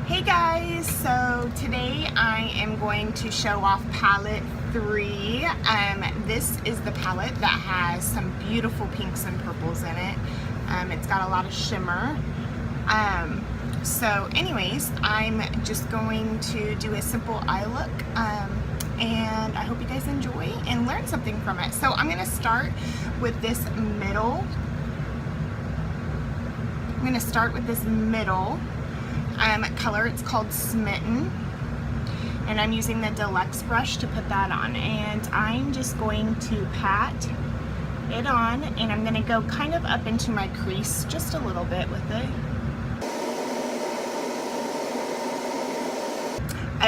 Hey guys, so today I am going to show off palette 3. This is the palette that has some beautiful pinks and purples in it. It's got a lot of shimmer. So anyways, I'm just going to do a simple eye look, and I hope you guys enjoy and learn something from it. So I'm going to start with this middle. Color. It's called Smitten, and I'm using the deluxe brush to put that on, and I'm just going to pat it on, and I'm going to go kind of up into my crease just a little bit with it.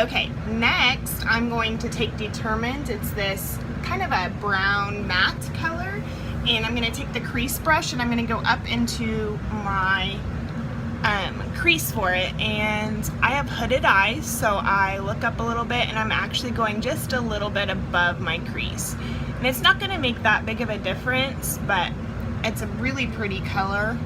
Okay, next I'm going to take Determined. It's this kind of a brown matte color, and I'm going to take the crease brush and I'm going to go up into my crease for it, and I have hooded eyes, so I look up a little bit and I'm actually going just a little bit above my crease, and it's not going to make that big of a difference, but it's a really pretty color.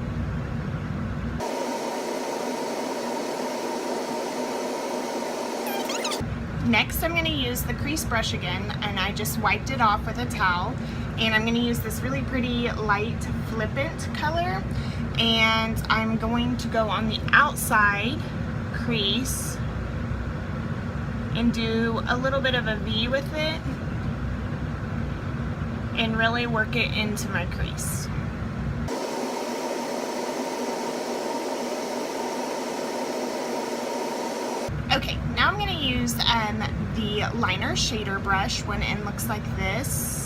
Next I'm going to use the crease brush again, and I just wiped it off with a towel, and I'm going to use this really pretty light flippant color, and I'm going to go on the outside crease and do a little bit of a V with it and really work it into my crease. Okay, now I'm going to use the liner shader brush. One end looks like this.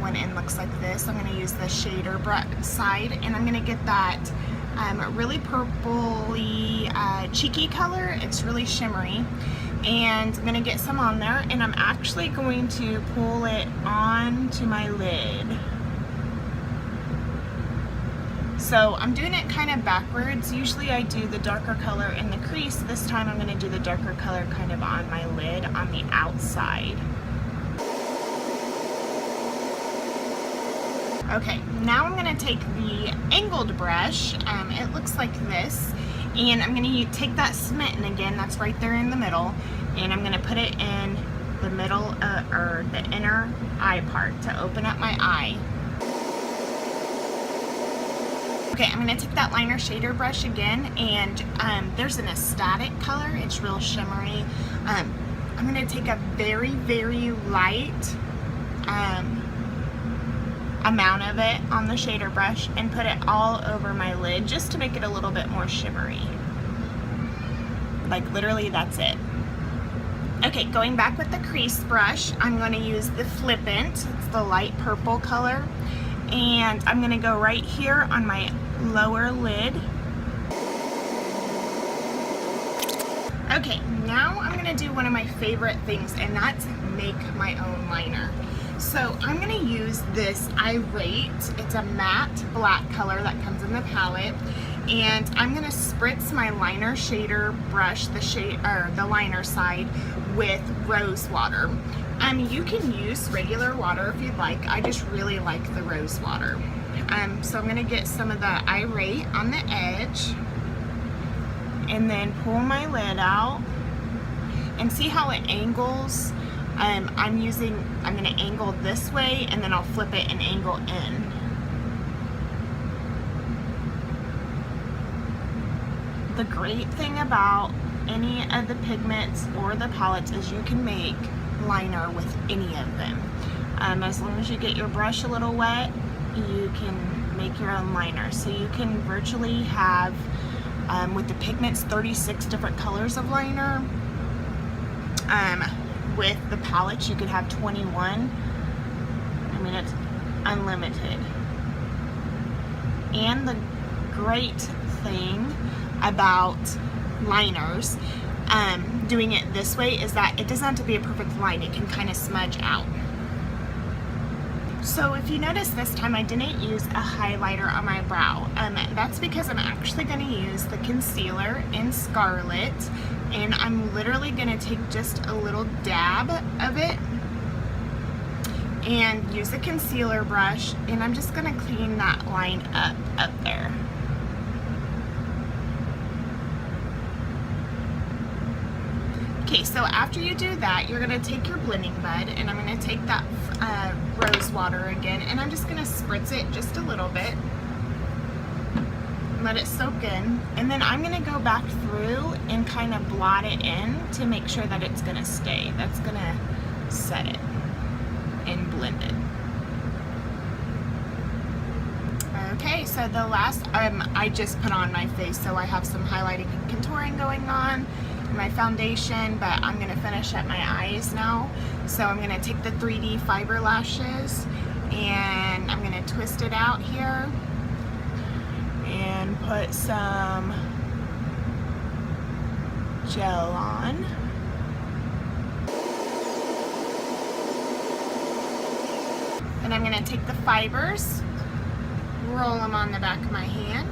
One end looks like this. I'm going to use the shader side, and I'm going to get that really purpley cheeky color. It's really shimmery, and I'm going to get some on there, and I'm actually going to pull it onto my lid. So I'm doing it kind of backwards. Usually I do the darker color in the crease. This time I'm going to do the darker color kind of on my lid on the outside. Okay, now I'm going to take the angled brush. It looks like this, and I'm going to take that Smitten again, that's right there in the middle, and I'm going to put it in the middle or the inner eye part to open up my eye. Okay, I'm going to take that liner shader brush again, and there's an Aesthetic color. It's real shimmery. I'm going to take a very, very light amount of it on the shader brush and put it all over my lid just to make it a little bit more shimmery. Like literally that's it. Okay, going back with the crease brush, I'm going to use the Flippant. It's the light purple color, and I'm going to go right here on my lower lid. Okay, now I'm going to do one of my favorite things, and that's make my own liner. So I'm going to use this Irate. It's a matte black color that comes in the palette, and I'm going to spritz my liner shader brush, the liner side, with rose water. You can use regular water if you'd like. I just really like the rose water. So I'm going to get some of the Irate on the edge, and then pull my lid out, and see how it angles. I'm going to angle this way, and then I'll flip it and angle in. The great thing about any of the pigments or the palettes is you can make liner with any of them. As long as you get your brush a little wet, you can make your own liner. So you can virtually have, with the pigments, 36 different colors of liner. With the palettes, you could have 21. I mean, it's unlimited. And the great thing about liners, doing it this way, is that it doesn't have to be a perfect line. It can kind of smudge out. So if you notice, this time I didn't use a highlighter on my brow. That's because I'm actually going to use the concealer in Scarlet, and I'm literally going to take just a little dab of it and use the concealer brush, and I'm just going to clean that line up there. Okay, so after you do that, you're gonna take your blending bud, and I'm gonna take that rose water again, and I'm just gonna spritz it just a little bit. Let it soak in, and then I'm gonna go back through and kind of blot it in to make sure that it's gonna stay. That's gonna set it and blend it. Okay, so the last, I just put on my face, so I have some highlighting and contouring going on, my foundation, but I'm gonna finish up my eyes now. So I'm gonna take the 3D fiber lashes, and I'm gonna twist it out here, and put some gel on. And I'm gonna take the fibers, roll them on the back of my hand,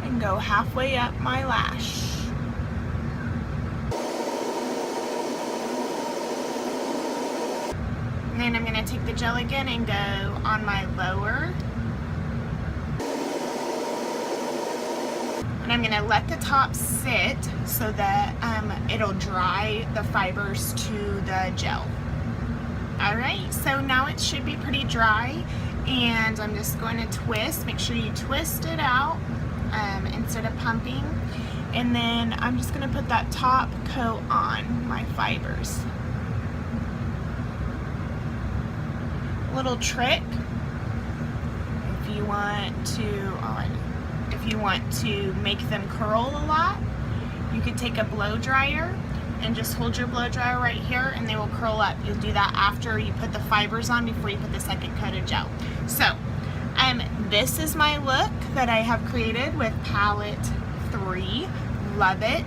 and go halfway up my lash. And then I'm gonna take the gel again and go on my lower. And I'm gonna let the top sit so that it'll dry the fibers to the gel. All right, so now it should be pretty dry, and I'm just going to twist. Make sure you twist it out instead of pumping. And then I'm just gonna put that top coat on my fibers. Little trick, if you want to make them curl a lot, you could take a blow dryer and just hold your blow dryer right here, and they will curl up. You'll do that after you put the fibers on, before you put the second coat of gel. So this is my look that I have created with palette 3. Love it.